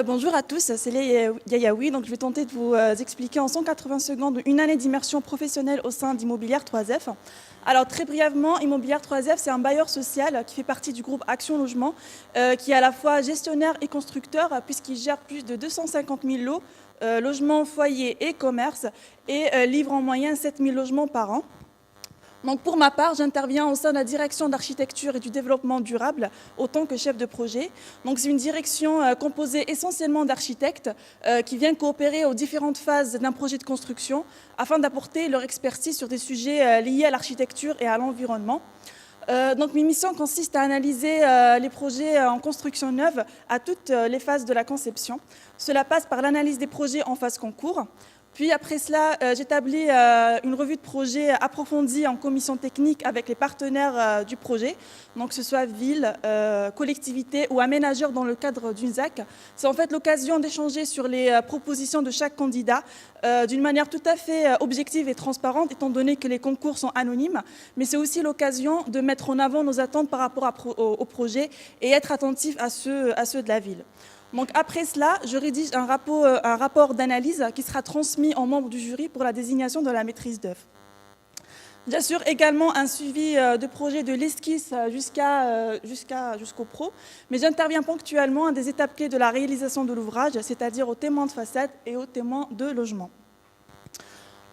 Bonjour à tous, c'est Léa Yayaoui. Donc je vais tenter de vous expliquer en 180 secondes une année d'immersion professionnelle au sein d'Immobilière 3F. Alors très brièvement, Immobilière 3F, c'est un bailleur social qui fait partie du groupe Action Logement, qui est à la fois gestionnaire et constructeur, puisqu'il gère plus de 250 000 lots, logements, foyers et commerces, et livre en moyenne 7 000 logements par an. Donc pour ma part, j'interviens au sein de la direction d'architecture et du développement durable autant que chef de projet. Donc c'est une direction composée essentiellement d'architectes qui viennent coopérer aux différentes phases d'un projet de construction afin d'apporter leur expertise sur des sujets liés à l'architecture et à l'environnement. Donc mes missions consistent à analyser les projets en construction neuve à toutes les phases de la conception. Cela passe par l'analyse des projets en phase concours. Puis après cela, j'établis une revue de projet approfondie en commission technique avec les partenaires du projet, donc que ce soit ville, collectivité ou aménageur dans le cadre d'une ZAC. C'est en fait l'occasion d'échanger sur les propositions de chaque candidat d'une manière tout à fait objective et transparente, étant donné que les concours sont anonymes, mais c'est aussi l'occasion de mettre en avant nos attentes par rapport au projet et être attentif à ceux de la ville. Donc après cela, je rédige un rapport d'analyse qui sera transmis aux membres du jury pour la désignation de la maîtrise d'œuvre. J'assure également un suivi de projet de l'esquisse jusqu'au pro, mais j'interviens ponctuellement à des étapes clés de la réalisation de l'ouvrage, c'est-à-dire aux témoins de façade et aux témoins de logement.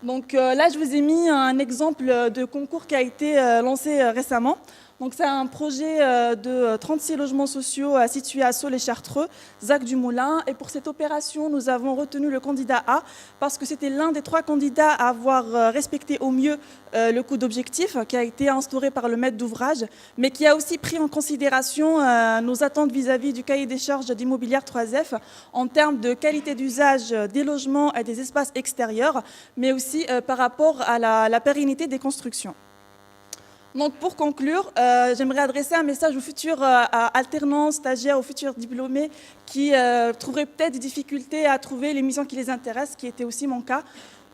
Donc là, je vous ai mis un exemple de concours qui a été lancé récemment. Donc c'est un projet de 36 logements sociaux situés à Sceaux-les-Chartreux, ZAC du Moulin. Et pour cette opération, nous avons retenu le candidat A parce que c'était l'un des 3 candidats à avoir respecté au mieux le coût d'objectif qui a été instauré par le maître d'ouvrage, mais qui a aussi pris en considération nos attentes vis-à-vis du cahier des charges d'Immobilière 3F en termes de qualité d'usage des logements et des espaces extérieurs, mais aussi par rapport à la pérennité des constructions. Donc pour conclure, j'aimerais adresser un message aux futurs alternants, stagiaires, aux futurs diplômés qui trouveraient peut-être des difficultés à trouver les missions qui les intéressent, ce qui était aussi mon cas.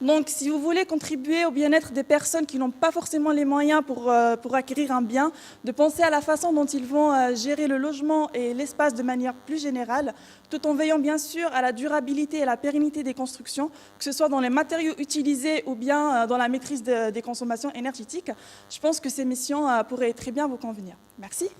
Donc si vous voulez contribuer au bien-être des personnes qui n'ont pas forcément les moyens pour acquérir un bien, de penser à la façon dont ils vont gérer le logement et l'espace de manière plus générale, tout en veillant bien sûr à la durabilité et la pérennité des constructions, que ce soit dans les matériaux utilisés ou bien dans la maîtrise des consommations énergétiques. Je pense que ces missions pourraient très bien vous convenir. Merci.